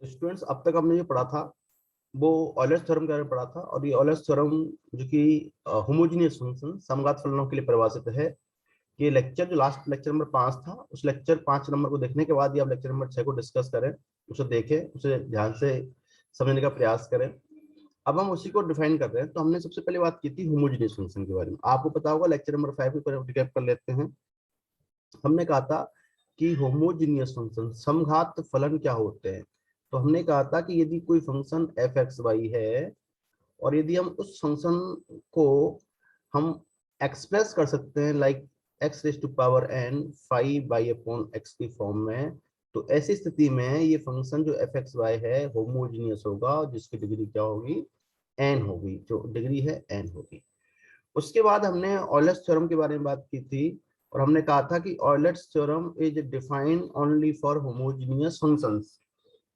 Students, अब तक हमने जो पढ़ा था वो ऑयलर्स थ्योरम के बारे में पढ़ा था, और ये ऑयलर्स थ्योरम जो कि होमोजेनियस फंक्शन समघात फलनों के लिए परिभाषित है। ये लेक्चर जो लास्ट लेक्चर नंबर 5 था, उस लेक्चर 5 नंबर को देखने के बाद ही आप लेक्चर नंबर 6 को डिस्कस करें, उसे देखें, उसे ध्यान से समझने का प्रयास करें। अब हम उसी को डिफाइन कर रहे हैं। तो हमने सबसे पहले बात की थी होमोजेनियस फंक्शन के बारे में। आपको पता होगा, लेक्चर नंबर 5 को रिकैप कर लेते हैं। हमने कहा था कि होमोजीनियस फंक्शन समघात फलन क्या होते हैं। तो हमने कहा था कि यदि कोई फंक्शन एफ एक्स वाई है, और यदि हम उस फंक्शन को हम एक्सप्रेस कर सकते हैं like x raise to power n phi y upon x की फॉर्म में, तो ऐसी स्थिति में ये फंक्शन जो एफ एक्स वाई है होमोजीनियस होगा, जिसकी डिग्री क्या होगी, एन होगी, जो डिग्री है एन होगी। उसके बाद हमने ऑयलर्स थ्योरम के बारे में बात की थी, और हमने कहा था कि Euler's theorem is defined only for homogeneous functions,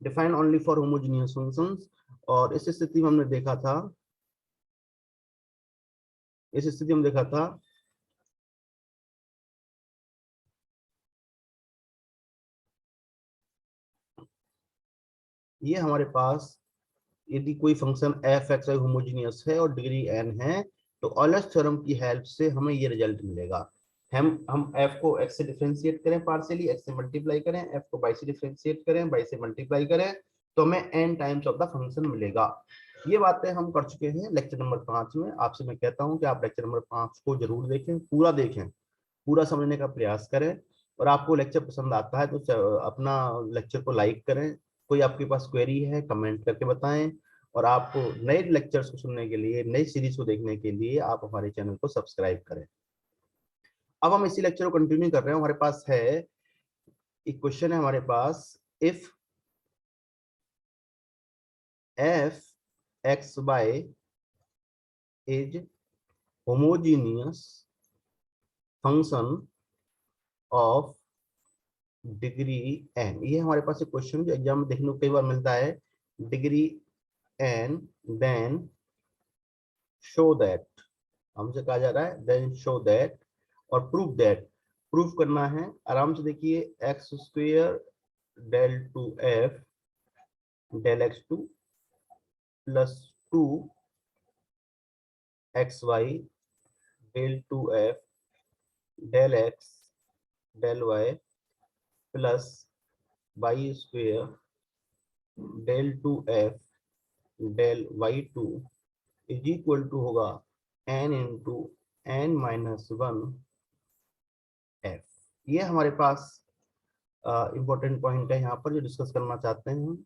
defined only for homogeneous functions. और इस स्थिति में हमने देखा था, इस स्थिति में देखा था ये हमारे पास यदि कोई function f x y homogeneous है और डिग्री एन है, तो ऑयलर्स थ्योरम की हेल्प से हमें ये रिजल्ट मिलेगा। हम एफ को एक्स से डिफरेंशिएट करें, पार्शियली एक्स से मल्टीप्लाई करें, एफ को बाई से डिफरेंशिएट करें, बाई से मल्टीप्लाई करें, तो हमें n times of the function मिलेगा। ये बातें हम कर चुके हैं लेक्चर नंबर 5 में। आपसे मैं कहता हूं कि आप लेक्चर नंबर 5 को जरूर देखें, पूरा देखें, पूरा समझने का प्रयास करें। और आपको लेक्चर पसंद आता है तो अपना लेक्चर को लाइक करें। कोई आपके पास क्वेरी है कमेंट करके बताएं। और आपको नए लेक्चर्स को सुनने के लिए, नई सीरीज को देखने के लिए आप हमारे चैनल को सब्सक्राइब करें। अब हम इसी लेक्चर को कंटिन्यू कर रहे हैं। हमारे पास है एक क्वेश्चन है हमारे पास, if f x y is homogeneous function of degree n. ये हमारे पास एक क्वेश्चन जो एग्जाम में देखने को कई बार मिलता है, degree n, then show that. हमसे कहा जा रहा है देन शो दैट और प्रूव दैट। प्रूफ करना है, आराम से देखिए, x square del two f del x two plus two x y del two f del x del y plus y square del two f del y two is equal to होगा n into n minus one f. ये हमारे पास important point है यहाँ पर जो discuss करना चाहते हैं हम।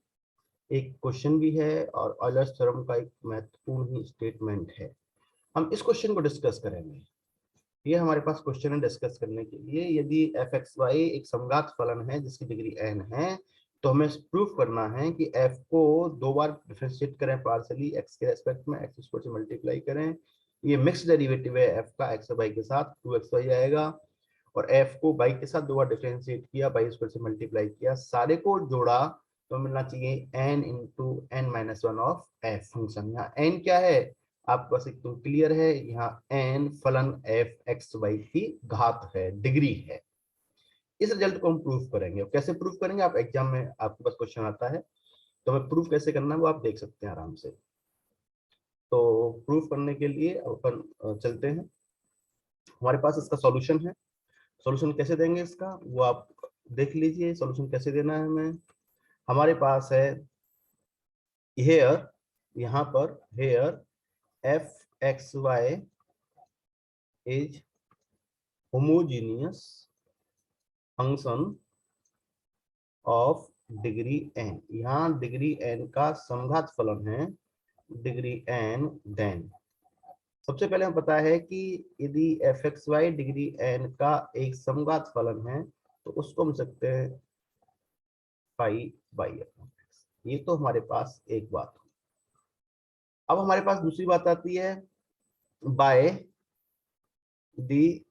एक क्वेश्चन भी है और ऑयलर्स थ्योरम का एक महत्वपूर्ण ही स्टेटमेंट है। हम इस क्वेश्चन को डिस्कस करेंगे। ये हमारे पास क्वेश्चन है डिस्कस करने के लिए, यदि एफ एक्स वाई एक समघात फलन है जिसकी डिग्री एन है, तो हमें प्रूफ करना है कि एफ को दो बार डिफरेंशिएट करें पार्शियली एक्स के रेस्पेक्ट में, एक्स स्क्वायर से मल्टीप्लाई करें। ये मिक्स डेरिवेटिव है एफ का, एक्स वाई के साथ 2x वाई आएगा, और एफ को बाई के साथ दो बार डिफरेंशिएट किया, बाई स्क्वायर से मल्टीप्लाई किया, सारे को जोड़ा तो मिलना चाहिए n into n minus one of f function. यहाँ एन क्या है आपके पास एकदम क्लियर है, यहाँ एन फलन एफ एक्स वाई की घात है, डिग्री है। इस रिजल्ट को हम प्रूफ करेंगे। कैसे प्रूफ करेंगे, आप एग्जाम में आपके पास क्वेश्चन आता है, तो हमें प्रूफ कैसे करना है वो आप देख सकते हैं आराम से। तो प्रूफ करने के लिए अपन चलते हैं। हमारे पास इसका सॉल्यूशन है। सॉल्यूशन कैसे देंगे इसका वो आप देख लीजिए, सॉल्यूशन कैसे देना है हमें। हमारे पास है हेयर, यहाँ पर here f x y is homogeneous function of degree n. यहाँ डिग्री एन का समघात फलन है, डिग्री एन देन। सबसे पहले हमें पता है कि यदि f x y degree n का एक समघात फलन है, तो उसको हम सकते हैं पाई बाई एक्स। ये तो हमारे पास एक बात। अब हमारे पास दूसरी बात आती है बाय दी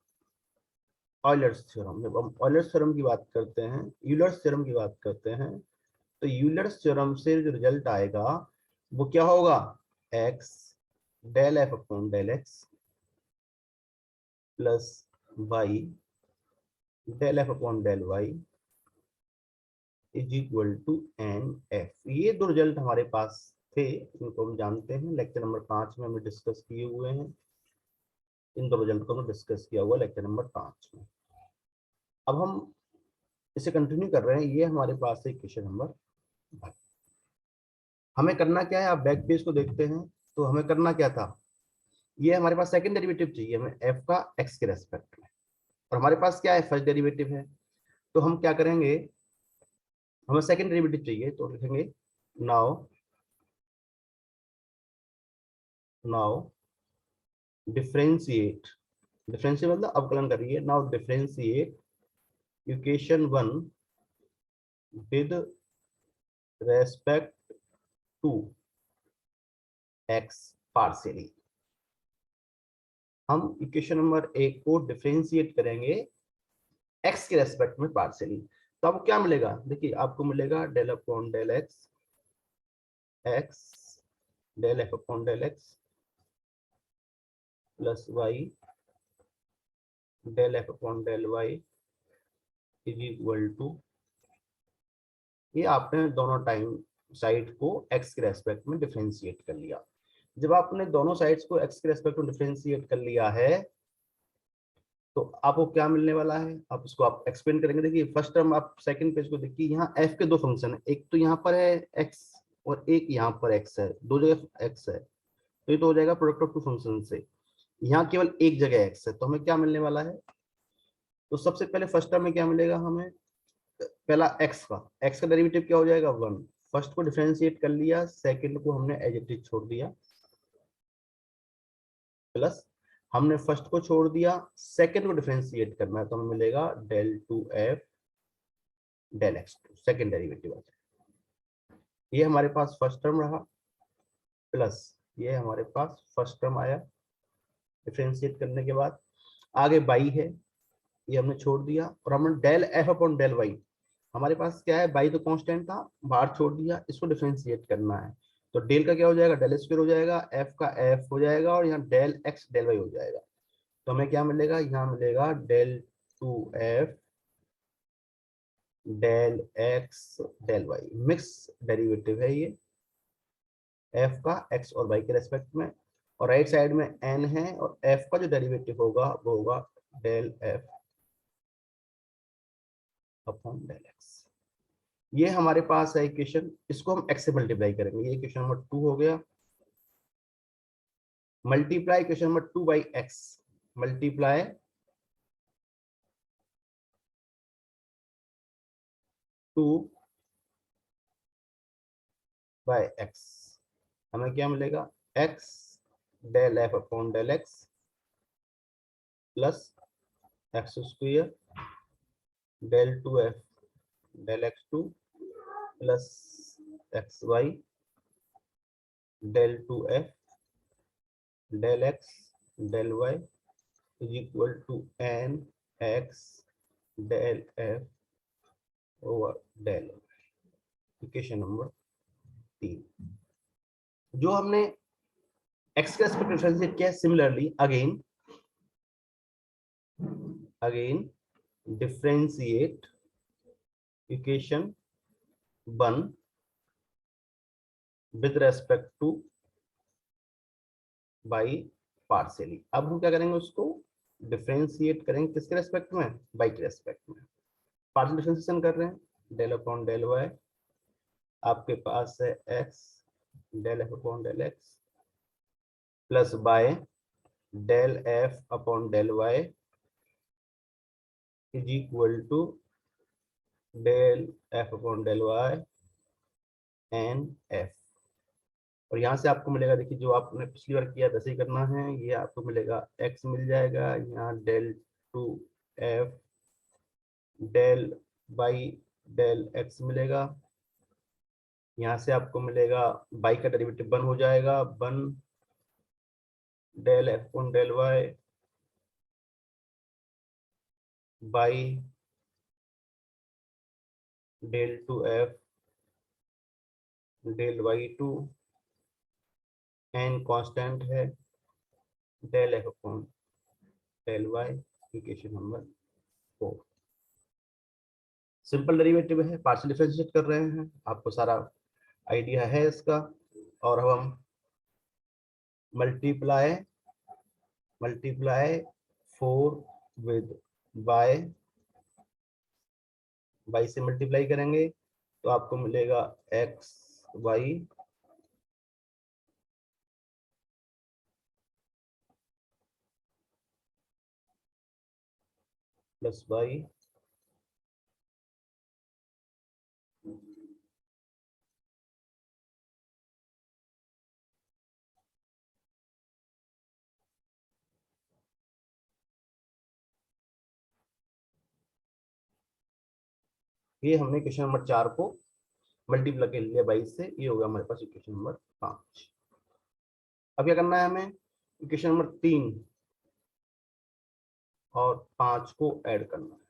ऑयलर्स थ्योरम। जब हम ऑयलर्स थ्योरम की बात करते हैं, यूलर्स थ्योरम की बात करते हैं, तो यूलर्स थ्योरम से जो रिजल्ट आएगा वो क्या होगा, x del f upon del x plus y del f upon del y is equal to n f. ये दो रिजल्ट हमारे पास थे, इनको हम जानते हैं, लेक्चर नंबर 5 में हमने डिस्कस किए हुए हैं। इन दो रिजल्ट को हमने डिस्कस किया हुआ लेक्चर नंबर 5 में। अब हम इसे कंटिन्यू कर रहे हैं। ये हमारे पास है क्वेश्चन नंबर 5। हमें करना क्या है, आप बैक पेज को देखते हैं तो हमें करना क्या था, ये हमारे पास सेकंड डेरिवेटिव चाहिए हमें एफ का एक्स के रेस्पेक्ट में, और हमारे पास क्या है, फर्स्ट डेरिवेटिव है। तो हम क्या करेंगे, हमें सेकंड डेरिवेटिव चाहिए, तो लिखेंगे नाउ नाउ डिफरेंशिएट, डिफरेंशिएट मतलब अवकलन करिए। Now differentiate equation 1 with respect to x partially. हम इक्वेशन नंबर 1 को डिफरेंशिएट करेंगे एक्स के रेस्पेक्ट में पार्शियली। तो आपको क्या मिलेगा, देखिए आपको मिलेगा del upon del x, x del f upon del x plus y del f upon del y is equal to, ये आपने दोनों टाइम साइड को एक्स के रेस्पेक्ट में डिफरेंशिएट कर लिया। जब आपने दोनों साइड्स को एक्स के रेस्पेक्ट में डिफरेंशिएट कर लिया है तो आपको क्या मिलने वाला है, आप इसको आप एक्सप्लेन करेंगे। देखिए फर्स्ट टर्म आप सेकंड पेज को देखिए, यहाँ एफ के दो फंक्शन है, एक तो यहाँ पर है एक्स और एक यहाँ पर एक्स है, दो जगह एक्स है, तो ये तो हो जाएगा प्रोडक्ट ऑफ टू फंक्शन से। यहाँ केवल एक जगह एक्स है, तो हमें क्या मिलने वाला है, तो सबसे पहले फर्स्ट टर्म में क्या मिलेगा हमें, पहला एक्स का डेरिवेटिव क्या हो जाएगा 1। फर्स्ट को डिफरेंशिएट कर लिया, सेकंड को हमने एज इट इज छोड़ दिया, प्लस हमने फर्स्ट को छोड़ दिया, सेकंड को डिफरेंशिएट करना है, तो हमें मिलेगा del two f del x two, second derivative आ जाएगा। ये हमारे पास फर्स्ट टर्म रहा, प्लस ये हमारे पास फर्स्ट टर्म आया डिफरेंशिएट करने के बाद। आगे बाई है, ये हमने छोड़ दिया, और हमने del f upon del y, हमारे पास क्या है, बाई तो कांस्टेंट था बाहर छोड़ दिया, इसको डिफरेंशिएट करना है। तो डेल का क्या हो जाएगा, डेल स्क्वायर हो जाएगा, एफ का एफ हो जाएगा, और यहाँ डेल एक्स डेल वाई हो जाएगा। तो हमें क्या मिलेगा, यहाँ मिलेगा del two f del x del y, mix derivative है ये एफ का एक्स और वाई के रेस्पेक्ट में, और राइट साइड में एन है, और एफ का जो डेरिवेटिव होगा वो होगा del f upon del x. ये हमारे पास है इक्वेशन, इसको हम एक्स से मल्टीप्लाई करेंगे, ये इक्वेशन नंबर 2 हो गया। Multiply equation number 2 by x, multiply 2 by x, हमें क्या मिलेगा, x del f upon del x plus x square del two f del x two plus x y del two f del x del y is equal to n x del f over del. Equation number 3 जो हमने x के respect में differentiate किया, similarly again differentiate equation 1 with respect two by partially. अब हम क्या करेंगे, उसको डिफरेंशिएट करेंगे किसके रेस्पेक्ट में, बाई के रेस्पेक्ट में। पार्शियल डिफरेंशिएशन कर रहे हैं, डेल अपॉन डेल वाई, आपके पास है x del f upon del x plus y del f upon del y is equal to del f upon del y n f. और यहाँ से आपको मिलेगा, देखिए जो आपने पिछली बार किया वैसे ही करना है, ये आपको मिलेगा एक्स मिल जाएगा, यहाँ del two f del y del x मिलेगा, यहाँ से आपको मिलेगा बाई का डेरिवेटिव 1 हो जाएगा, 1 del f upon del y by del two f del y two, n constant है, del f upon del y, equation number 4। Simple derivative है, पार्शियल डिफरेंशिएट कर रहे हैं, आपको सारा आइडिया है इसका। और अब हम मल्टीप्लाई 4 विद y से मल्टीप्लाई करेंगे तो आपको मिलेगा x y प्लस y ये हमने क्वेश्चन नंबर 4 को मल्टीप्लाई कर लिया 22 से, ये होगा हमारे पास इक्वेशन नंबर 5। अब क्या करना है हमें, इक्वेशन नंबर 3 और 5 को ऐड करना है।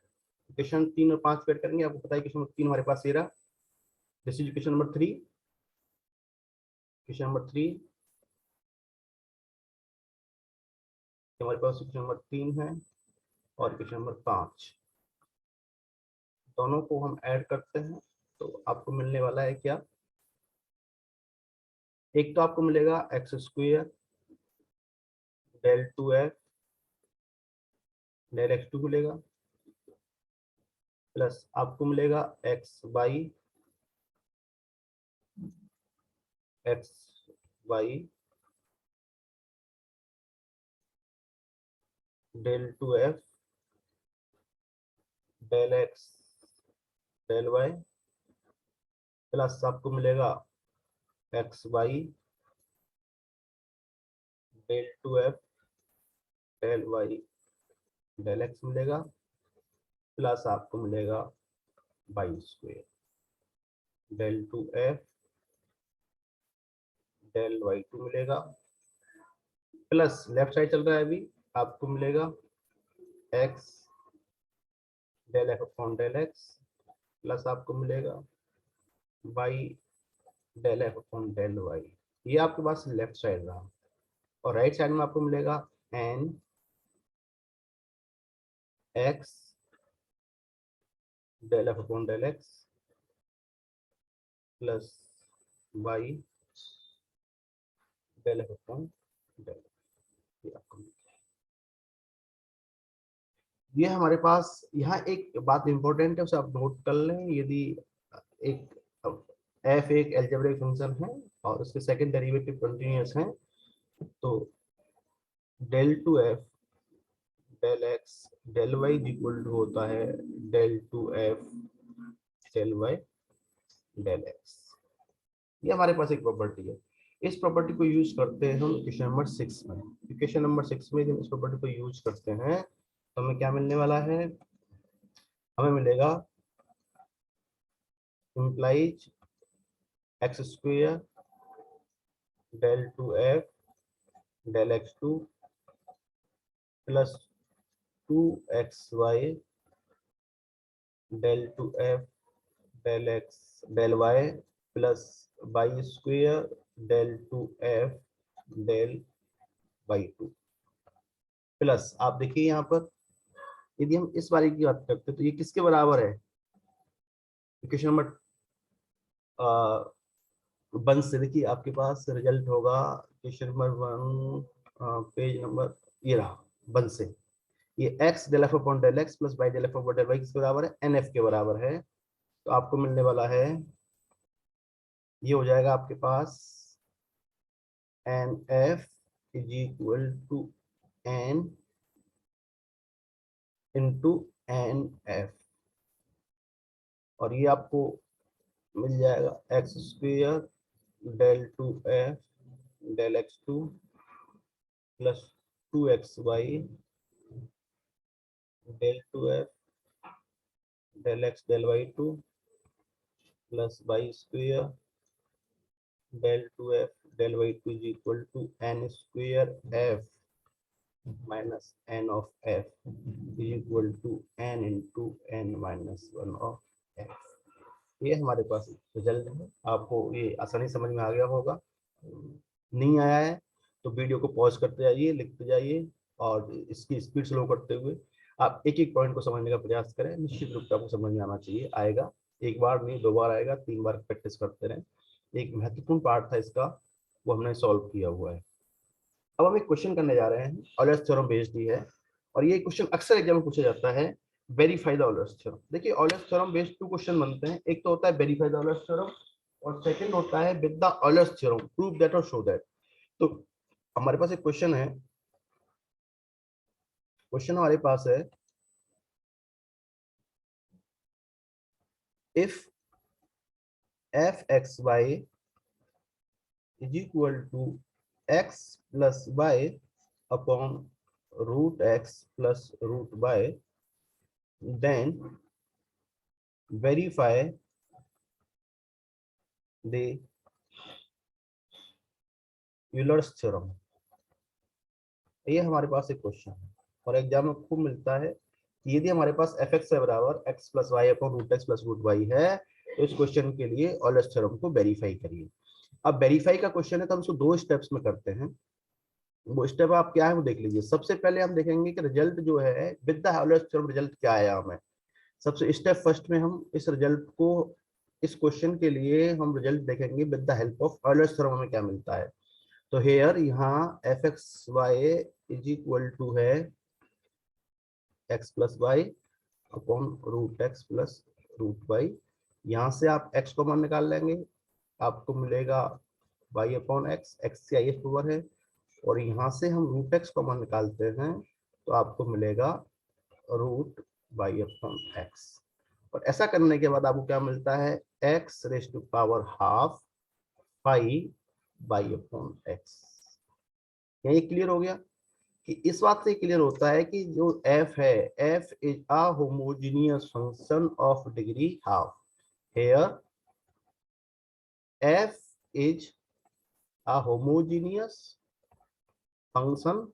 इक्वेशन 3 और 5 को ऐड करेंगे, आपको पता है इक्वेशन नंबर 3 हमारे पास ये रहा, this is equation number 3, equation number 3 हमारे पास इक्वेशन नंबर 3 है और इक्वेशन नंबर 5, दोनों को हम ऐड करते हैं तो आपको मिलने वाला है क्या, एक तो आपको मिलेगा x square del 2f del x2 मिलेगा, प्लस आपको मिलेगा x y del 2f del x del y, plus आपको मिलेगा x y del 2f del y del x मिलेगा, प्लस आपको मिलेगा Y square del 2f del y2 मिलेगा, plus left side चल रहा है अभी, आपको मिलेगा x del f upon del x, plus आपको मिलेगा y del f upon del y। ये आपके पास लेफ्ट साइड रहा, और राइट साइड में आपको मिलेगा n x del f upon del x plus y del f upon del x। ये आपको मिलेगा। ये हमारे पास यहाँ एक बात इंपॉर्टेंट है, उसे आप नोट कर लें, यदि एक f एक अलजेब्रिक फंक्शन है और उसके सेकंड डेरिवेटिव कंटीन्यूअस है तो del two f del x del y equal to होता है del two f del y del x. ये हमारे पास एक प्रॉपर्टी है, इस प्रॉपर्टी को यूज करते हैं हम इक्वेशन नंबर 6 में। इक्वेशन नंबर 6 में जब इस प्रॉपर्टी को यूज करते हैं तो हमें क्या मिलने वाला है, हमें मिलेगा implies x square del two f del x two plus 2xy del two f del x del y plus y square del two f del y two, plus आप देखिए यहाँ पर यदि हम इस वाले की बात करते हैं तो ये किसके बराबर है, इक्वेशन नंबर 1 से देखिए आपके पास रिजल्ट होगा क्वेश्चन नंबर 1 पेज नंबर ये रहा 1 से, ये x del f upon del x plus y del f upon del y किसके बराबर है, एन एफ के बराबर है। तो आपको मिलने वाला है, ये हो जाएगा आपके पास n f is equal to n into n f, और ये आपको मिल जाएगा x square del two f del x two plus 2xy del two f del x del y two plus y square del two f del y two is equal to n square f minus n of f is equal to n into n minus 1 of f. ये हमारे पास result है, आपको ये आसानी समझ में आ गया होगा। नहीं आया है तो वीडियो को पॉज करते जाइए, लिखते जाइए और इसकी स्पीड स्लो करते हुए आप एक एक पॉइंट को समझने का प्रयास करें, निश्चित रूप से आपको समझ में आना चाहिए, आएगा। एक बार नहीं, 2 बार आएगा, 3 बार प्रैक्टिस करते रहें। एक महत्वपूर्ण पार्ट था इसका, वो हमने सॉल्व किया हुआ है। अब हम एक क्वेश्चन करने जा रहे हैं, ऑयलर्स थ्योरम बेस्ड ही है, और ये क्वेश्चन अक्सर एग्जाम में पूछा जाता है, वेरीफाई द ऑयलर्स थ्योरम। देखिए ऑयलर्स थ्योरम बेस्ड 2 क्वेश्चन बनते हैं, एक तो होता है वेरीफाई द ऑयलर्स थ्योरम, और सेकंड होता है with the Euler's theorem prove that और शो दैट। तो हमारे पास एक क्वेश्चन है, क्वेश्चन हमारे पास है, if f x y is equal to x plus y upon root x plus root y, then verify the Euler's theorem. ये हमारे पास एक क्वेश्चन है और एग्जाम में खूब मिलता है कि यदि हमारे पास एफ एक्स है बराबर x plus y upon root x plus root y है, तो इस क्वेश्चन के लिए ऑयलर्स थ्योरम को वेरीफाई करिए। अब वेरीफाई का क्वेश्चन है तो हम इसको 2 स्टेप्स में करते हैं। वो स्टेप आप क्या है वो देख लीजिए। सबसे पहले हम देखेंगे कि रिजल्ट जो है with the Euler's theorem result क्या आया हमें। सबसे स्टेप फर्स्ट में हम इस रिजल्ट को, इस क्वेश्चन के लिए हम रिजल्ट देखेंगे with the help of Euler's theorem हमें क्या मिलता है। तो हेयर यहाँ f x y is equal to है x plus y upon root x plus root y. यहाँ से आप एक्स कॉमन निकाल लेंगे, आपको मिलेगा वाई अपॉन एक्स, एक्स की हाईएस्ट पावर है, और यहाँ से हम रूट एक्स कॉमन निकालते हैं तो आपको मिलेगा रूट वाई अपॉन एक्स। और ऐसा करने के बाद आपको क्या मिलता है, x raise to power half pi y upon x. ये क्लियर हो गया कि इस बात से क्लियर होता है कि जो f है, f is a homogeneous function of degree half. Here f is a homogeneous function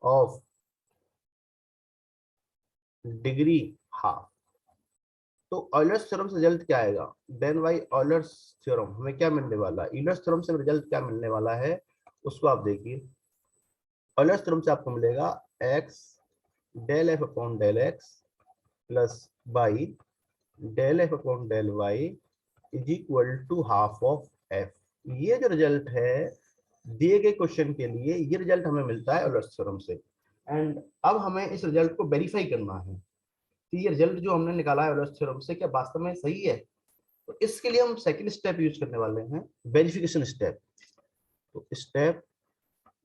of degree half. तो ऑयलर्स थ्योरम से रिजल्ट क्या आएगा, देन बाई ऑयलर्स थ्योरम हमें क्या मिलने वाला है, ऑयलर्स थ्योरम से रिजल्ट क्या मिलने वाला है उसको आप देखिए। ऑयलर्स थ्योरम से आपको मिलेगा x del f upon del x plus y del f upon del y is equal to half of f. ये जो रिजल्ट है दिए गए क्वेश्चन के लिए, ये रिजल्ट हमें मिलता है ऑयलर्स थ्योरम से। एंड अब हमें इस रिजल्ट को वेरीफाई करना है कि ये रिजल्ट जो हमने निकाला है ऑयलर्स थ्योरम से क्या वास्तव में सही है। तो इसके लिए हम सेकंड स्टेप यूज करने वाले हैं, वेरिफिकेशन स्टेप। तो स्टेप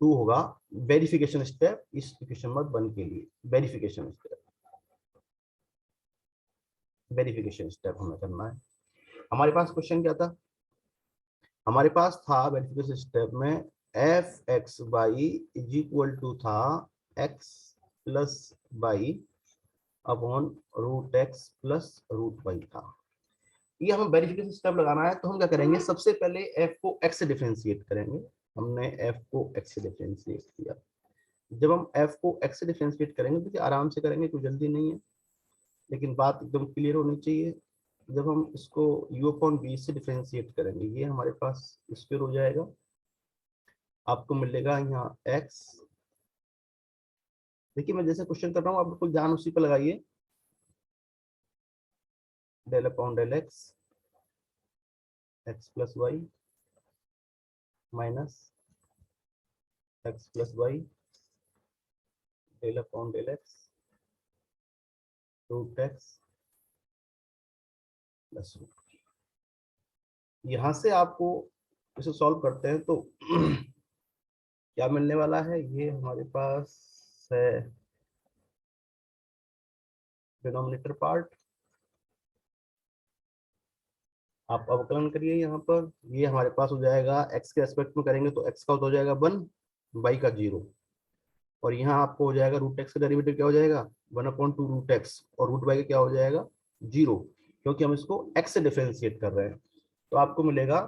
2 होगा वेरिफिकेशन स्टेप इस क्वेश्चन नंबर 1 के लिए। वेरिफिकेशन स्टेप, वेरिफिकेशन स्टेप हमें करना है। हमारे पास क्वेश्चन क्या था, हमारे पास था वेरिफिकेशन स्टेप में f x y is equal to था x plus y upon root x plus root y था। ये हमें वेरिफिकेशन स्टेप लगाना है तो हम क्या करेंगे, सबसे पहले एफ को एक्स से डिफरेंशिएट करेंगे। हमने एफ को एक्स से डिफरेंशिएट किया। जब हम एफ को एक्स से डिफरेंशिएट करेंगे तो आराम से करेंगे, कोई जल्दी नहीं है, लेकिन बात एकदम क्लियर होनी चाहिए। जब हम इसको u अपॉन बी से डिफरेंशिएट करेंगे, ये हमारे पास स्क्वायर हो जाएगा, आपको मिलेगा यहाँ x। देखिए मैं जैसे क्वेश्चन कर रहा हूँ आप बिल्कुल ध्यान उसी पर लगाइए। Del upon del x, x plus y minus x plus y del upon del x root x plus root. यहाँ से आपको इसे सॉल्व करते हैं तो क्या मिलने वाला है, ये हमारे पास है डिनोमिनेटर पार्ट। आप अवकलन करिए यहाँ पर, ये हमारे पास हो जाएगा x के एस्पेक्ट में करेंगे तो x का हो जाएगा 1, y का 0, और यहाँ आपको हो जाएगा रूट एक्स का डेरिवेटिव क्या हो जाएगा 1/2 रूट एक्स, और रूट वाई का क्या हो जाएगा 0, क्योंकि हम इसको x से डिफरेंशिएट कर रहे हैं। तो आपको मिलेगा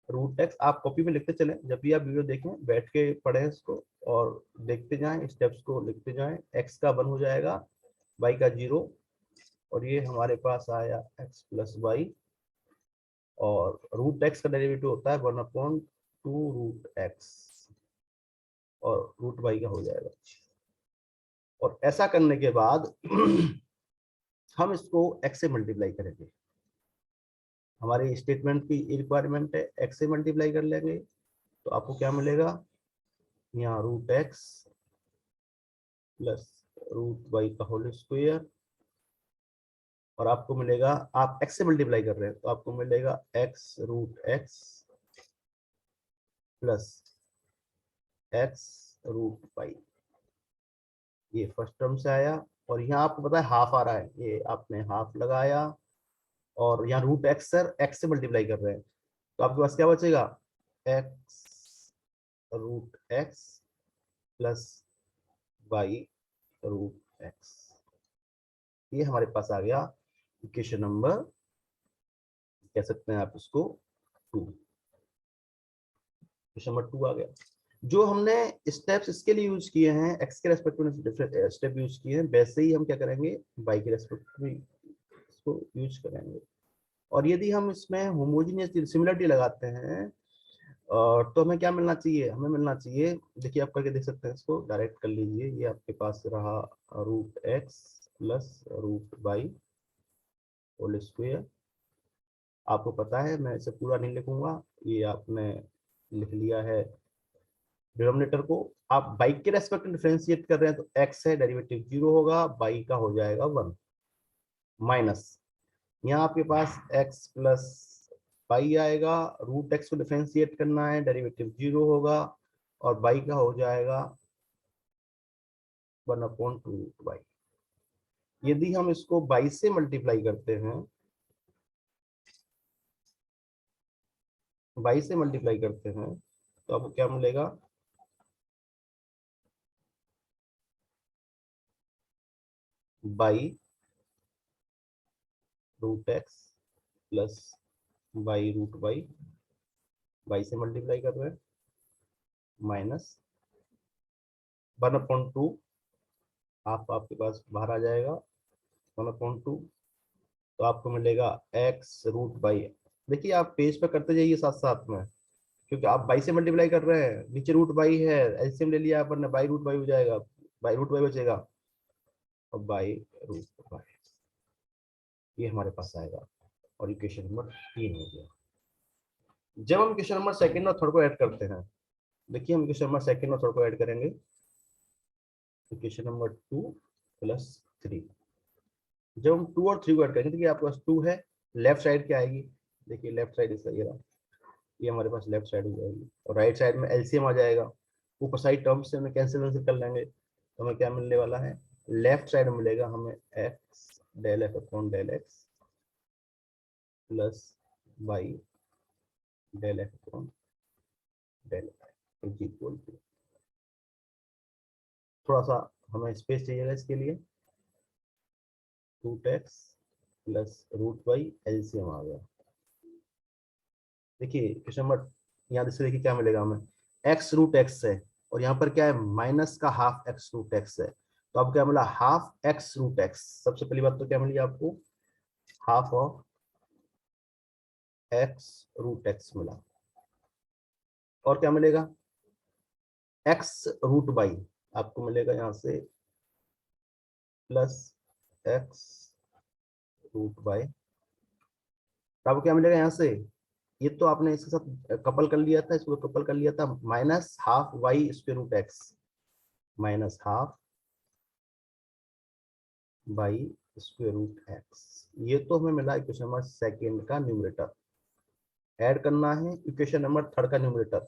रूट एक्स। आप कॉपी में लिखते चलें, जब भी आप वीडियो देखें बैठ के पढ़ें इसको और देखते जाएं, स्टेप्स को लिखते जाएं। x का 1 हो जाएगा, y का 0, और ये हमारे पास आया x प्लस वाई, और रूट एक्स का डेरिवेटिव होता है 1/2 रूट एक्स, और रूट वाई का हो जाएगा। और ऐसा करने के बाद हम इसको x से मल्टीप्लाई करेंगे। हमारे स्टेटमेंट की रिक्वायरमेंट है x से मल्टीप्लाई कर लेंगे, तो आपको क्या मिलेगा, यहाँ root x plus root y का होल स्क्वायर, और आपको मिलेगा, आप x से मल्टीप्लाई कर रहे हैं तो आपको मिलेगा x root x plus x root y, ये फर्स्ट टर्म से आया। और यहाँ आपको पता है हाफ आ रहा है, ये आपने हाफ लगाया, और यहाँ रूट एक्स सर x से मल्टीप्लाई कर रहे हैं, तो आपके पास क्या बचेगा, x root x plus y root x. ये हमारे पास आ गया इक्वेशन नंबर, कह सकते हैं आप इसको 2, इक्वेशन नंबर 2 आ गया। जो हमने स्टेप्स इसके लिए यूज किए हैं, एक्स के रेस्पेक्ट में डिफरेंट स्टेप यूज किए हैं, वैसे ही हम क्या करेंगे, वाई के रेस्पेक्ट में इसको यूज करेंगे। और यदि हम इसमें होमोजीनियस सिमिलरिटी लगाते हैं, तो हमें क्या मिलना चाहिए, हमें मिलना चाहिए, देखिए आप करके देख सकते हैं, इसको डायरेक्ट कर लीजिए। ये आपके पास रहा root x plus root y whole square. आपको पता है मैं इसे पूरा नहीं लिखूंगा, ये आपने लिख लिया है। डिनोमिनेटर को आप बाई के रेस्पेक्ट में डिफरेंशिएट कर रहे हैं, तो एक्स है, डेरिवेटिव 0 होगा, बाई का हो जाएगा 1, माइनस यहाँ आपके पास x प्लस पाई आएगा, रूट एक्स को डिफरेंशिएट करना है, डेरिवेटिव 0 होगा, और बाई का हो जाएगा 1/2 रूट बाई। यदि हम इसको बाई से मल्टीप्लाई करते हैं, बाई से मल्टीप्लाई करते हैं, तो आपको क्या मिलेगा, y root x plus y root y, y से मल्टीप्लाई कर रहे हैं, माइनस 1/2, हाफ आपके पास बाहर आ जाएगा, 1/2, तो आपको मिलेगा एक्स रूट बाई। देखिए आप पेज पे करते जाइए साथ साथ में, क्योंकि आप बाई से मल्टीप्लाई कर रहे हैं, नीचे रूट बाई है, एलसीएम ले लिया अपन ने, बाई रूट बाई हो जाएगा, बाई रूट बाई बचेगा, और बाई रूट बाई, ये हमारे पास आएगा। और इक्वेशन नंबर 3 हो गया। जब हम इक्वेशन नंबर सेकंड और थर्ड को ऐड करते हैं, देखिए हम इक्वेशन नंबर सेकंड और थर्ड को ऐड करेंगे, इक्वेशन नंबर 2 प्लस 3। जब हम 2 और 3 को ऐड करेंगे, देखिए आपके पास 2 है, लेफ्ट साइड क्या आएगी, देखिए लेफ्ट साइड इसका ये हमारे पास लेफ्ट साइड हो जाएगी, और राइट साइड में एलसीएम आ जाएगा, ऊपर साइड टर्म से हमें कैंसिल कर लेंगे, तो हमें क्या मिलने वाला है, लेफ्ट साइड में मिलेगा हमें x del f upon del x plus y del f upon del y is equal to, थोड़ा सा हमें स्पेस चाहिएगा इसके लिए, root x plus root y, LCM आ गया। देखिए क्वेश्चन नंबर, यहाँ से देखिए क्या मिलेगा हमें, एक्स रूट एक्स है, और यहाँ पर क्या है, माइनस का हाफ एक्स रूट एक्स है, तो अब क्या मिला, हाफ एक्स रूट एक्स। सबसे पहली बात तो क्या मिली आपको, half of x root x मिला, और क्या मिलेगा, एक्स रूट बाई, आपको मिलेगा यहाँ से प्लस एक्स रूट बाई, तो आपको क्या मिलेगा यहाँ से, ये तो आपने इसके साथ कपल कर लिया था, इसको कपल कर लिया था, minus half y square root x minus half y square root x. ये तो हमें मिला इक्वेशन नंबर सेकेंड का न्यूमरेटर। ऐड करना है इक्वेशन नंबर थर्ड का न्यूमरेटर।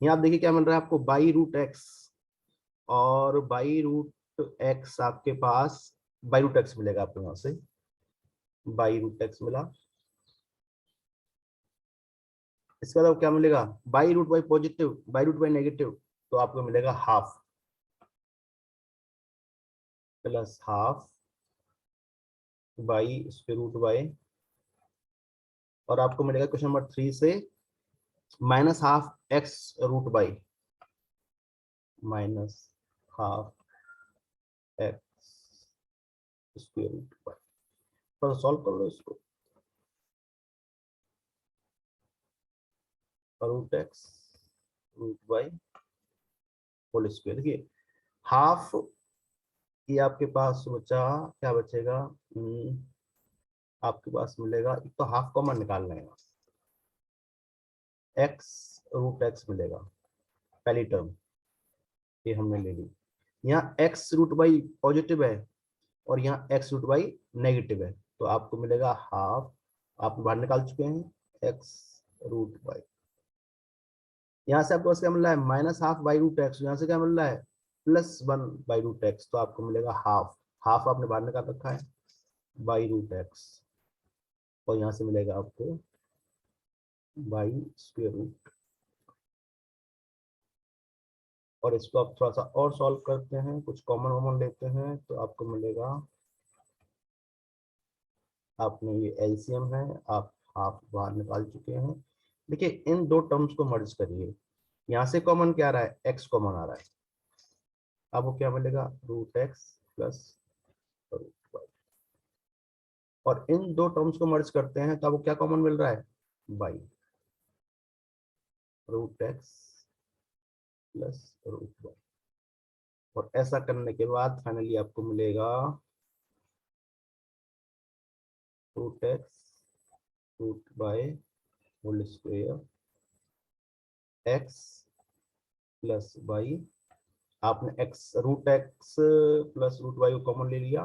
यहाँ आप देखिए क्या मिल रहा है आपको, बाई रूट एक्स, और बाई रूट एक्स आपके पास, बाई रूट एक्स मिलेगा आपको यहाँ से, बाई रूट एक्स मिला। इसके बाद क्या मिलेगा, y root y positive, y root y negative, तो आपको मिलेगा half plus half y square root y, और आपको मिलेगा क्वेश्चन नंबर 3 से minus half x root y, minus half x square root y. थोड़ा सॉल्व कर लो इसको, root x root y whole square. देखिए हाफ, ये आपके पास बचा, क्या बचेगा, आपके पास मिलेगा, एक तो हाफ कॉमन निकाल लेगा, एक्स रूट एक्स मिलेगा, पहली टर्म ये हमने ले ली। यहाँ एक्स रूट वाई पॉजिटिव है और यहाँ एक्स रूट वाई नेगेटिव है, तो आपको मिलेगा हाफ, आप बाहर निकाल चुके हैं, एक्स रूट वाई। यहाँ से आपको क्या मिल रहा है, minus half y root x, यहाँ से क्या मिल रहा है, plus one y root x, तो आपको मिलेगा हाफ, हाफ आपने बाहर निकाल रखा है, बाई रूट एक्स, और यहाँ से मिलेगा आपको बाई स्क्वायर रूट। और इसको आप थोड़ा सा और सॉल्व करते हैं, कुछ कॉमन वॉमन लेते हैं, तो आपको मिलेगा, आपने ये एलसीएम है, आप हाफ बाहर निकाल चुके हैं। देखिए इन दो टर्म्स को मर्ज करिए, यहाँ से कॉमन क्या आ रहा है, एक्स कॉमन आ रहा है, अब वो क्या मिलेगा, root x plus root y, और इन दो टर्म्स को मर्ज करते हैं तो आपको क्या कॉमन मिल रहा है, by root x plus root y. और ऐसा करने के बाद फाइनली आपको मिलेगा root x root y whole square x plus y, आपने x root x plus root y को कॉमन ले लिया,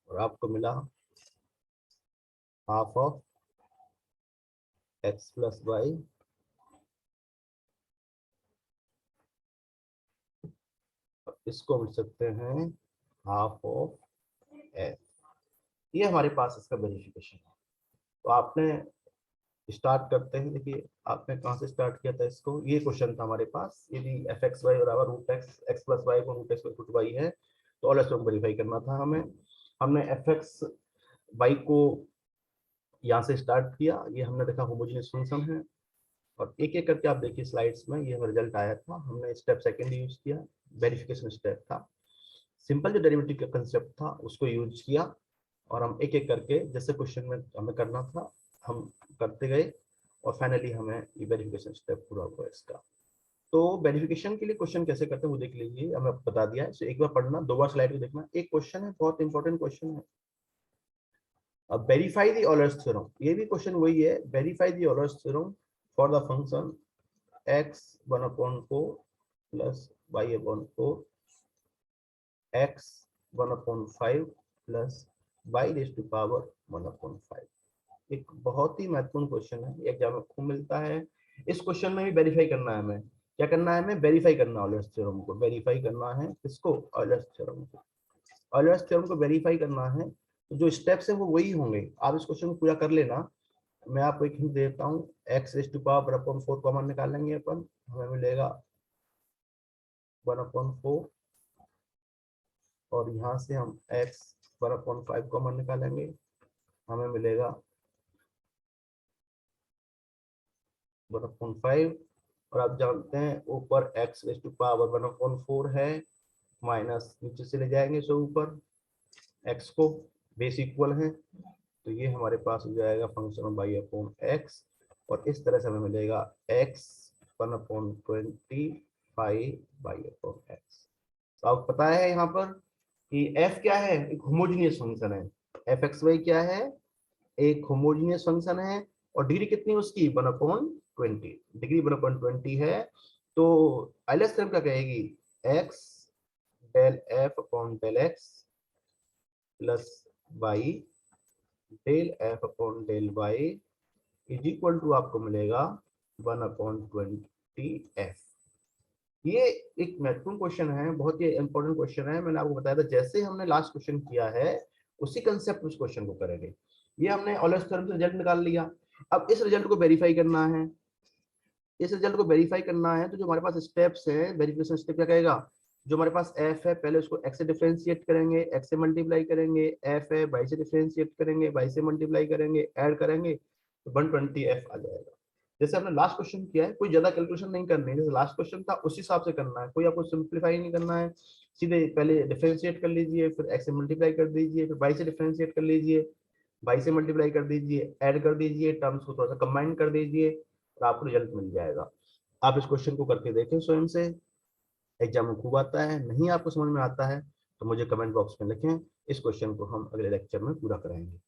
और आपको मिला half of x plus y, इसको मिल सकते हैं हाफ ऑफ एफ। ये हमारे पास इसका वेरिफिकेशन है। तो आपने स्टार्ट करते हैं, देखिए आपने कहाँ से स्टार्ट किया था इसको, ये क्वेश्चन था हमारे पास, यदि एफ एक्स वाई बराबर root x x plus y को रूट एक्स रूट वाई है तो ऑल को वेरीफाई करना था हमें। हमने एफ एक्स वाई को यहाँ से स्टार्ट किया, ये हमने देखा होमोजेनियस फंक्शन है, और एक एक करके आप देखिए स्लाइड्स में ये रिजल्ट आया था। हमने स्टेप सेकंड यूज किया, वेरिफिकेशन स्टेप था, सिंपल जो डेरिवेटिव का कंसेप्ट था उसको यूज किया, और हम एक एक करके जैसे क्वेश्चन में हमें करना था हम करते गए, और फाइनली हमें ये वेरिफिकेशन स्टेप पूरा हुआ इसका। तो वेरिफिकेशन के लिए क्वेश्चन कैसे करते हैं वो देख लीजिए, हमें बता दिया है, एक बार पढ़ना, दो बार स्लाइड को देखना। एक क्वेश्चन है, बहुत इंपॉर्टेंट क्वेश्चन है, अब वेरीफाई द ऑलर्स थ्योरम, ये भी क्वेश्चन वही है, verify the Euler's theorem for the function x 1/4 plus y/4 x 1/5 plus y raise to power 1/5। एक बहुत ही महत्वपूर्ण क्वेश्चन है, एग्जाम में खूब मिलता है। इस क्वेश्चन में भी वेरीफाई करना है हमें, क्या करना है हमें, वेरीफाई करना है ऑयलर्स थ्योरम को, वेरीफाई करना है किसको, ऑयलर्स थ्योरम को। ऑयलर्स थ्योरम को वेरीफाई करना है तो जो स्टेप्स है वो वही होंगे, आप इस क्वेश्चन को पूरा कर लेना। मैं आपको एक हिंट देता हूँ, x raise to power 1/4 common निकालेंगे अपन, हमें मिलेगा 1/4, और यहाँ से हम x 1/5 कॉमन निकालेंगे, हमें मिलेगा 1/5, और आप जानते हैं ऊपर x रेज़ टू पावर 1/4 है, माइनस नीचे से ले जाएंगे सो ऊपर x को, बेस इक्वल है, तो ये हमारे पास हो जाएगा function of y upon x, और इस तरह से हमें मिलेगा x 1/25 y अपॉन x। तो आपको पता है यहाँ पर कि f क्या है, एक होमोजेनियस फंक्शन है, एफ एक्स वाई क्या है, एक होमोजेनियस फंक्शन है, और डिग्री कितनी उसकी 1/20, डिग्री 1/20 है। तो आइलर्स थ्योरम क्या कहेगी, x del f upon del x plus y del f upon del y is equal to आपको मिलेगा 1/20 एफ। ये एक महत्वपूर्ण क्वेश्चन है, बहुत ही इंपॉर्टेंट क्वेश्चन है, मैंने आपको बताया था जैसे हमने लास्ट क्वेश्चन किया है उसी कंसेप्ट उस क्वेश्चन को करेंगे। ये हमने ऑयलर्स थ्योरम से रिजल्ट निकाल लिया, अब इस रिजल्ट को वेरीफाई करना है, इस रिजल्ट को वेरीफाई करना है तो जो हमारे पास स्टेप्स हैं, वेरिफिकेशन स्टेप क्या कहेगा, जो हमारे पास f है पहले उसको x से डिफरेंशिएट करेंगे, x से मल्टीप्लाई करेंगे, f है y से डिफरेंशिएट करेंगे, y से मल्टीप्लाई करेंगे, ऐड करेंगे तो 120f आ जाएगा। जैसे हमने लास्ट क्वेश्चन किया है, कोई ज्यादा कैलकुलेशन नहीं करनी है, जैसे लास्ट क्वेश्चन था उस हिसाब से करना है, कोई आपको सिंप्लीफाई नहीं करना है, सीधे पहले डिफरेंशिएट कर लीजिए, फिर x से मल्टीप्लाई कर दीजिए, फिर y से डिफरेंशिएट कर लीजिए, y से मल्टीप्लाई कर दीजिए, ऐड कर दीजिए, टर्म्स को थोड़ा सा कंबाइन कर दीजिए और आपको रिजल्ट मिल जाएगा। आप इस क्वेश्चन को करके देखें स्वयं से, एग्जाम में खूब आता है। नहीं आपको समझ में आता है तो मुझे कमेंट बॉक्स में लिखें, इस क्वेश्चन को हम अगले लेक्चर में पूरा कराएंगे।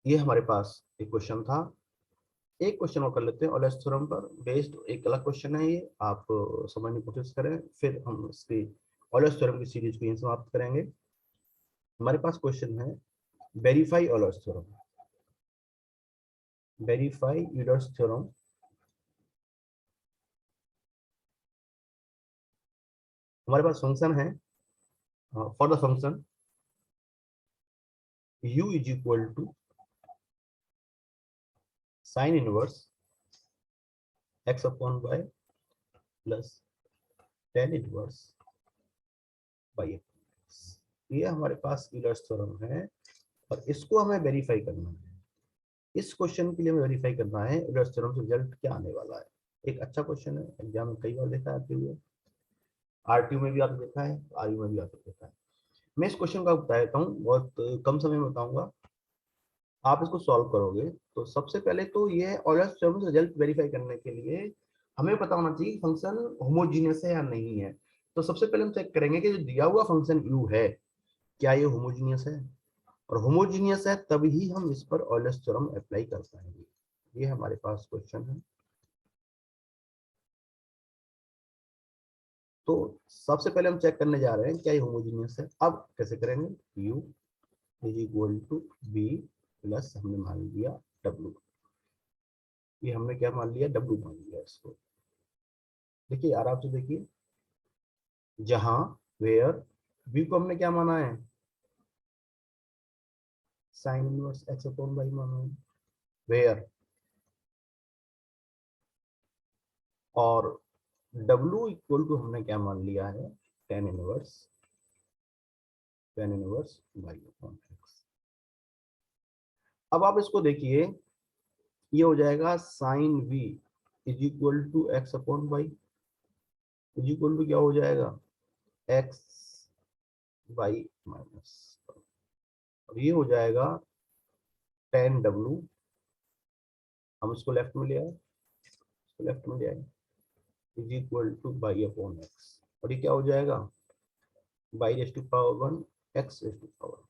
ये हमारे पास एक क्वेश्चन था। एक क्वेश्चन और कर लेते हैं ऑयलर्स थ्योरम पर बेस्ड, एक अलग क्वेश्चन है ये, आप समझने की कोशिश करें, फिर हम इसकी ऑयलर्स थ्योरम की सीरीज को यहीं समाप्त करेंगे। हमारे पास क्वेश्चन है, verify Euler's theorem. Verify Euler's theorem. हमारे पास फंक्शन है, for the function u is equal to sine inverse x upon y plus tan inverse y। ये हमारे पास यूलर्स थ्योरम है और इसको हमें वेरीफाई करना है। इस क्वेश्चन के लिए हमें वेरीफाई करना है यूलर्स थ्योरम से रिजल्ट क्या आने वाला है। एक अच्छा क्वेश्चन है, एग्जाम में कई बार देखा है आते हुए, आरटीयू में भी आपने देखा है, आरयू में भी आपने देखा है। मैं इस क्वेश्चन का बताता हूँ, बहुत कम समय में बताऊंगा। आप इसको सॉल्व करोगे तो सबसे पहले तो ये ऑयलर्स थ्योरम से रिजल्ट वेरीफाई करने के लिए हमें पता होना चाहिए फंक्शन होमोजीनियस है या नहीं है। तो सबसे पहले हम चेक करेंगे कि जो दिया हुआ फंक्शन u है क्या ये होमोजीनियस है, और होमोजीनियस है तभी हम इस पर ऑयलर्स थ्योरम अप्लाई कर पाएंगे। ये हमारे पास क्वेश्चन है। तो सबसे पहले हम चेक करने जा रहे हैं क्या ये होमोजीनियस है। अब कैसे करेंगे, u is equal to v plus हमने मान लिया w। ये हमने क्या मान लिया, w मान लिया इसको। देखिए आराम से देखिए, जहां वेयर v को हमने क्या माना है, sign inverse x upon y माना है वेयर, और w इक्वल टू हमने क्या मान लिया है, tan inverse y upon x। अब आप इसको देखिए, ये हो जाएगा sine v is equal to x upon y, is equal to क्या हो जाएगा, x y माइनस, और ये हो जाएगा tan w, हम इसको लेफ्ट में ले आए, इसको लेफ्ट में ले आए, is equal to y upon x, और ये क्या हो जाएगा, y raise to power one x raise to power.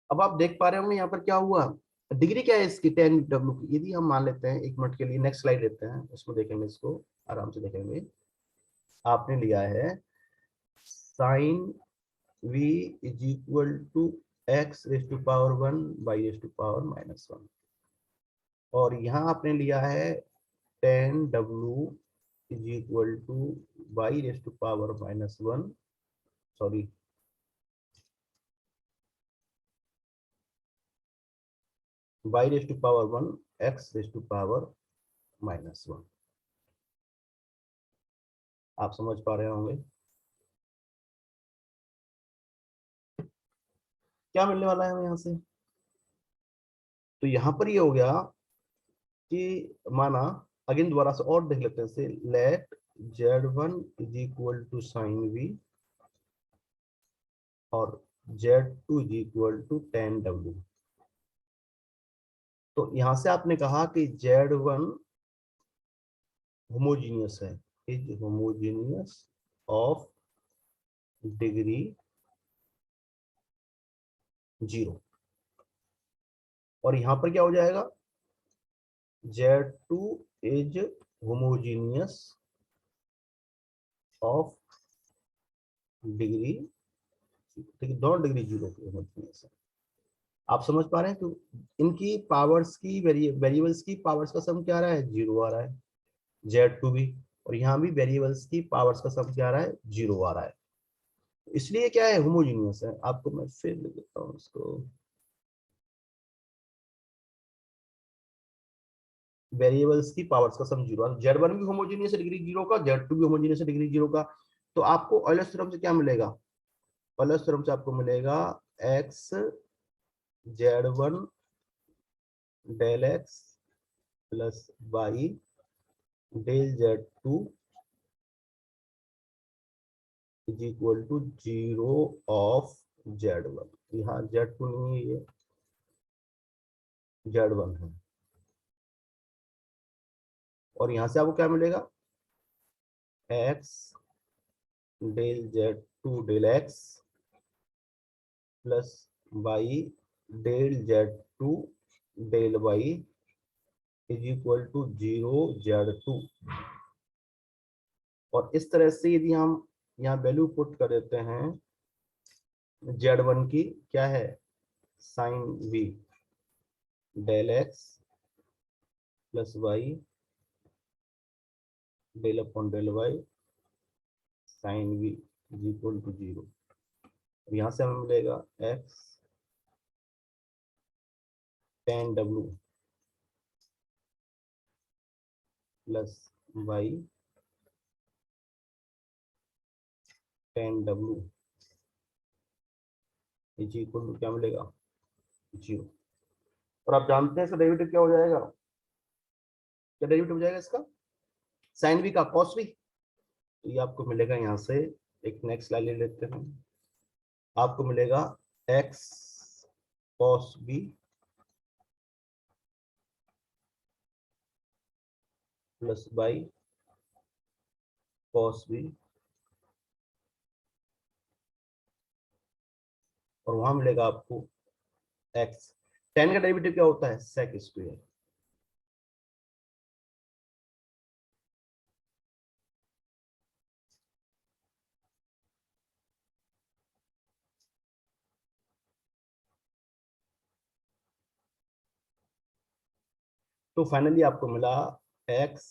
अब आप देख पा रहे होंगे यहाँ पर क्या हुआ, डिग्री क्या है इसकी, टेन डब्ल्यू की। यदि हम मान लेते हैं, एक मिनट के लिए नेक्स्ट स्लाइड लेते हैं, उसको देखेंगे, इसको आराम से देखेंगे। आपने लिया है sine v is equal to x raise to power one y raise to power minus one, और यहाँ आपने लिया है टेन डब्ल्यू is equal to y raise to power minus one, sorry y raise to power one x raise to power minus one. आप समझ पा रहे होंगे क्या मिलने वाला है हमें यहाँ से। तो यहाँ पर ये हो गया कि माना, अगेन दोबारा से और देख लेते हैं से, let z1 is equal to sine v और z2 is equal to tan w। तो यहां से आपने कहा कि z1 होमोजीनियस है, इज होमोजीनियस ऑफ डिग्री 0, और यहां पर क्या हो जाएगा, z2 is homogeneous of degree, देखिए दोनों डिग्री 0 की होमोजीनियस है। आप समझ पा रहे हैं, तो इनकी पावर्स की वेरिएबल्स की पावर्स का सम क्या आ रहा है, 0 आ रहा है, z2 भी, और यहाँ भी वेरिएबल्स की पावर्स का सम क्या आ रहा है, 0 आ रहा है। इसलिए क्या है, होमोजीनियस है। आपको मैं फिर लिख देता हूँ इसको, वेरिएबल्स की पावर्स का सम 0, z1 भी होमोजीनियस है डिग्री 0 का, z2 भी होमोजीनियस है डिग्री 0 का। तो आपको ऑयलर्स थ्योरम से क्या मिलेगा, ऑयलर्स थ्योरम से आपको मिलेगा x z1 del x plus y del z2 is equal to 0 of z1। यहाँ z2 नहीं है, ये z1 है। और यहां से आपको क्या मिलेगा, x del z two del x plus y del z two del y is equal to 0 z2। और इस तरह से यदि हम यहाँ वैल्यू पुट कर देते हैं z1 की, क्या है, sine v del x plus y del upon del y sine v is equal to 0। यहाँ से हमें मिलेगा x tan w plus y tan w is equal to क्या मिलेगा, 0। और आप जानते हैं इसका डेरिवेटिव क्या हो जाएगा, क्या डेरिवेटिव हो जाएगा इसका, साइन v का कॉस v। तो ये आपको मिलेगा, यहाँ से एक नेक्स्ट लाइन ले लेते हैं, आपको मिलेगा x cos b plus y cos b, और वहां मिलेगा आपको x। tan का डेरिवेटिव क्या होता है, sec स्क्वायर। तो फाइनली आपको मिला x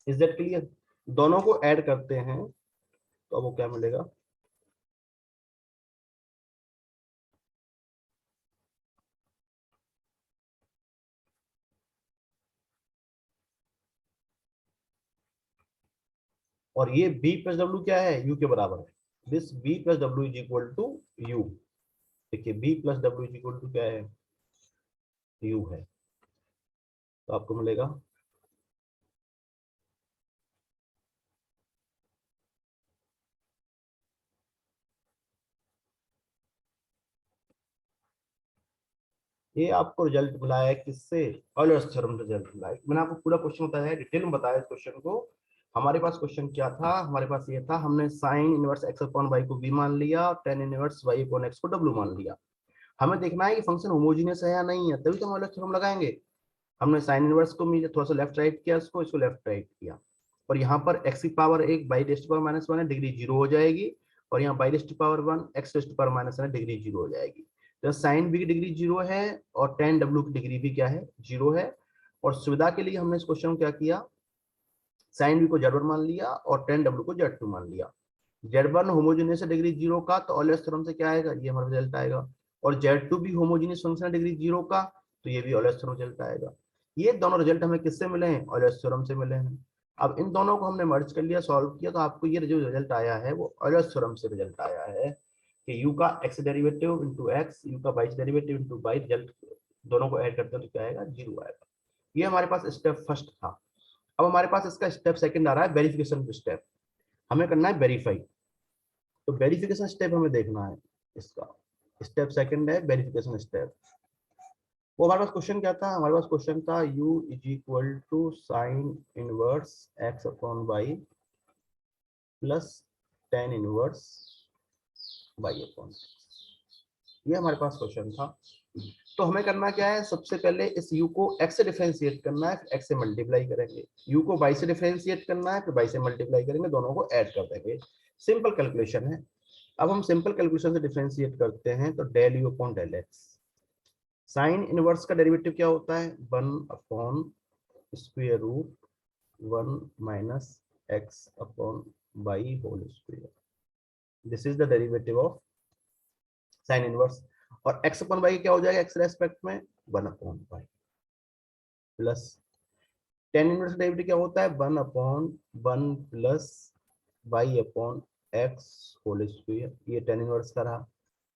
इज दैट क्लियर। दोनों को ऐड करते हैं तो वो क्या मिलेगा, और ये b प्लस डब्ल्यू क्या है, u के बराबर है। दिस b प्लस डब्ल्यू इज इक्वल टू u। देखिए b प्लस डब्ल्यू इज इक्वल टू क्या है, u है। तो आपको मिलेगा ये आपको रिजल्ट मिला है किससे, ऑयलर्स थ्योरम रिजल्ट मिला है। मैंने आपको पूरा क्वेश्चन बताया है, डिटेल में बताया इस क्वेश्चन को। हमारे पास क्वेश्चन क्या था, हमारे पास ये था, हमने sine inverse x upon y को v मान लिया और tan inverse y upon x को w मान लिया। हमें देखना है कि फंक्शन होमोजीनियस है या नहीं है, तभी तो हम ऑयलर्स थ्योरम लगाएंगे। हमने साइन इनवर्स को थोड़ा सा लेफ्ट राइट किया, इसको लेफ्ट राइट किया, और यहाँ पर x की पावर 1 बाई टेस्ट पावर -1 है, डिग्री 0 हो जाएगी। और यहाँ y test power 1 x test power -1 है, डिग्री 0 हो जाएगी। तो साइन b की डिग्री 0 है और tan w की डिग्री भी क्या है, 0 है। और सुविधा के लिए हमने इस क्वेश्चन को क्या किया, साइन b को z1 मान लिया और tan w को z2 मान लिया। z1 होमोजेनियस डिग्री 0 का, तो ऑयलर्स थ्योरम से क्या आएगा, ये हमारा रिजल्ट आएगा। और z2 भी होमोजेनियस फंक्शन है डिग्री 0 का, तो ये भी ऑयलर्स थ्योरम रिजल्ट आएगा। ये दोनों रिजल्ट हमें किससे मिले हैं, ऑयलर्स थ्योरम से मिले हैं। अब इन दोनों को हमने मर्ज कर लिया, सॉल्व किया, तो आपको ये जो रिजल्ट आया है वो ऑयलर्स थ्योरम से रिजल्ट आया है कि u का x derivative into x, u का y derivative into y, result दोनों को ऐड करते हैं तो क्या आएगा, 0 आएगा। ये हमारे पास स्टेप फर्स्ट था। अब हमारे पास इसका स्टेप सेकंड आ रहा है, वेरिफिकेशन स्टेप। हमें करना है वेरीफाई। तो वेरिफिकेशन स्टेप हमें देखना है, इसका स्टेप सेकंड है वेरिफिकेशन स्टेप। वो हमारे पास क्वेश्चन क्या था, हमारे पास क्वेश्चन था u is equal to sine inverse x upon y plus tan inverse y upon, ये हमारे पास क्वेश्चन था। तो हमें करना क्या है, सबसे पहले इस u को x से डिफरेंशिएट करना है, फिर x से मल्टीप्लाई करेंगे। u को y से डिफरेंशिएट करना है, फिर y से मल्टीप्लाई करेंगे, दोनों को ऐड कर देंगे। सिंपल कैलकुलेशन है। अब हम सिंपल कैलकुलेशन से डिफरेंशिएट करते हैं, तो del u upon del x. Sine inverse का डेरिवेटिव क्या होता है, 1 square root 1 minus x upon y whole square. This is the derivative of sine inverse. और x अपॉन वाई क्या हो जाएगा, x रेस्पेक्ट में 1 upon y plus tan inverse derivative क्या होता है, 1 upon 1 plus y upon x whole square. ये tan inverse का रहा,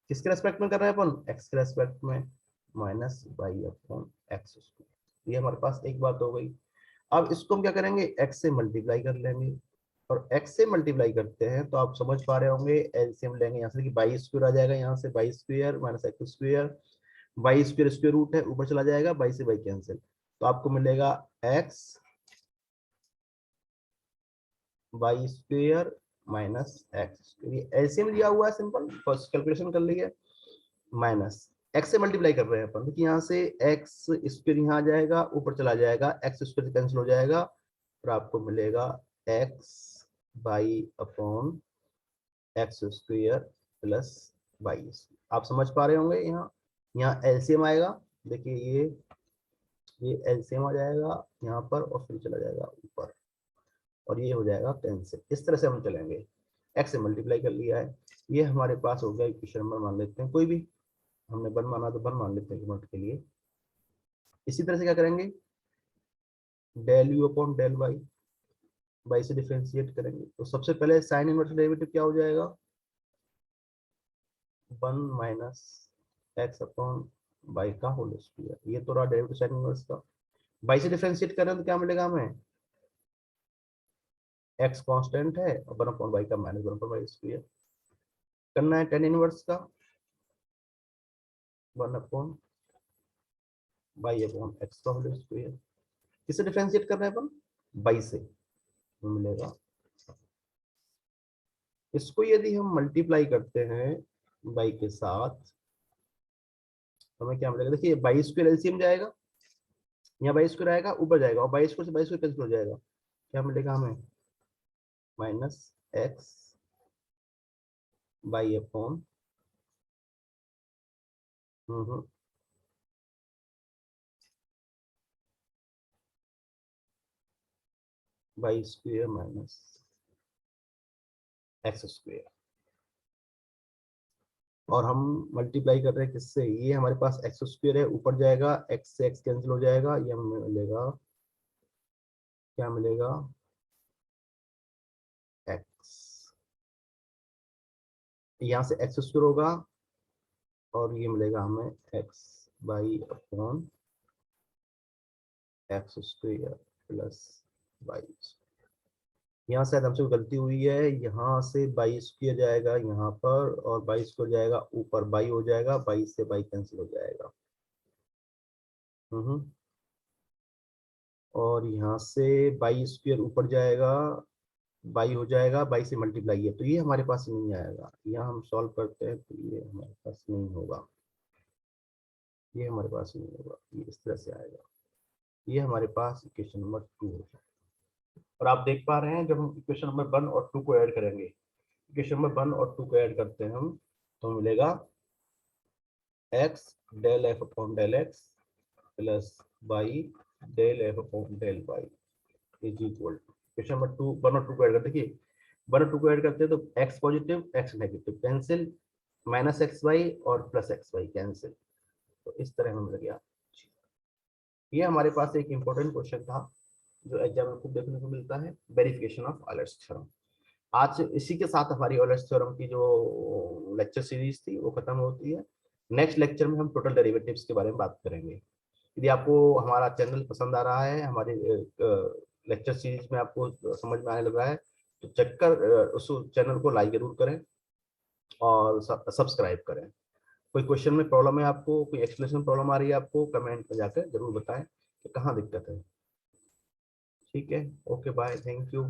किसके रेस्पेक्ट में कर रहे हैं अपन, x के रेस्पेक्ट में। Minus y upon x square. ये हमारे पास एक बात हो गई। अब इसको हम क्या करेंगे, एक्स से मल्टीप्लाई कर लेंगे, और एक्स से मल्टीप्लाई करते हैं तो आप समझ पा रहे होंगे एलसीएम लेंगे यहाँ से कि बाई स्क्वायर आ जाएगा, यहाँ से y square minus x square, y square square root है ऊपर चला जाएगा, बाई से बाई कैंसिल, तो आपको मिलेगा x by square minus x square. ये एलसीएम लिया हुआ है सिंपल, फर्स्ट कैलकुलेशन कर ली है, माइनस एक्स से मल्टीप्लाई कर रहे हैं अपन, देखिए यहाँ से एक्स स्क्वायर यहाँ आ जाएगा, ऊपर चला जाएगा, एक्स स्क्वायर कैंसिल हो जाएगा, और आपको मिलेगा x by upon x square plus by. आप समझ पा रहे होंगे, यहाँ यहाँ एलसीएम आएगा, देखिए ये एलसीएम आ जाएगा यहाँ पर, और फिर चला जाएगा ऊपर, और ये हो जाएगा कैंसिल। इस तरह से हम चलेंगे, एक्स से मल्टीप्लाई कर लिया है, ये हमारे पास हो गया इक्वेशन नंबर, मान लेते हैं कोई भी, हमने वन माना तो वन मान लेते हैं इक्विवेलेंट के लिए। इसी तरह से क्या करेंगे, del u upon del y, y से डिफरेंशिएट करेंगे, तो सबसे पहले साइन इनवर्स डेरिवेटिव क्या हो जाएगा, one minus x upon y का होल स्क्वायर, ये तो रहा डेरिवेटिव साइन इनवर्स का। वाई से डिफरेंशिएट करें तो क्या मिलेगा हमें, एक्स कांस्टेंट है और वन अपॉन वाई का minus one upon y square. करना है टेन इनवर्स का, one upon y upon x का होल स्क्वायर। किससे डिफरेंशिएट कर रहे हैं अपन, वाई से, तो मिलेगा, इसको यदि हम मल्टीप्लाई करते हैं बाई के साथ, तो हमें क्या मिलेगा, देखिए बाई स्क्वायर एलसीएम जाएगा, यहाँ बाई स्क्वायर आएगा ऊपर जाएगा, और बाई स्क्वायर से बाई स्क्वायर कैंसिल हो जाएगा, क्या मिलेगा हमें, minus x by upon by square minus x square, और हम मल्टीप्लाई कर रहे हैं किससे, ये हमारे पास एक्स स्क्वायर है, ऊपर जाएगा, एक्स से एक्स कैंसिल हो जाएगा, ये हमें मिलेगा, क्या मिलेगा, एक्स, यहाँ से एक्स स्क्वायर होगा, और ये मिलेगा हमें x by upon x square plus y. यहाँ से हमसे गलती हुई है, यहाँ से बाई स्क्वायर जाएगा यहाँ पर, और बाई स्क्वायर जाएगा ऊपर, बाई हो जाएगा, बाई से बाई कैंसिल हो जाएगा, और यहाँ से बाई स्क्वायर ऊपर जाएगा, बाई हो जाएगा, बाई से मल्टीप्लाई है, तो ये हमारे पास नहीं आएगा, यहाँ हम सॉल्व करते हैं तो ये हमारे पास नहीं होगा, ये हमारे पास नहीं होगा, ये इस तरह से आएगा, ये हमारे पास इक्वेशन नंबर 2 होगा। और आप देख पा रहे हैं जब हम इक्वेशन नंबर 1 और 2 को ऐड करेंगे, इक्वेशन नंबर 1 और 2 को ऐड करते हैं हम, तो मिलेगा x del f upon del x plus y del f upon del y is equal to, question number 2 1 और 2 को ऐड करते, देखिए 1 और 2 को ऐड करते हैं तो x positive x negative cancel, minus x y और प्लस एक्स वाई कैंसिल, तो इस तरह हमें मिल गया। ये हमारे पास एक इंपॉर्टेंट क्वेश्चन था जो एग्जाम में खूब देखने को मिलता है, वेरिफिकेशन ऑफ ऑयलर्स थ्योरम। आज इसी के साथ हमारी ऑयलर्स थ्योरम की जो लेक्चर सीरीज थी वो खत्म होती है। नेक्स्ट लेक्चर में हम टोटल डेरिवेटिव्स के बारे में बात करेंगे। यदि आपको हमारा चैनल पसंद आ रहा है, हमारे लेक्चर सीरीज में आपको समझ में आने लग रहा है, तो चेक कर उस चैनल को लाइक जरूर करें और सब्सक्राइब करें। कोई क्वेश्चन में प्रॉब्लम है आपको, कोई एक्सप्लेनेशन प्रॉब्लम आ रही है आपको, कमेंट में जाकर जरूर बताएं कि कहाँ दिक्कत है। ठीक है, ओके बाय, थैंक यू।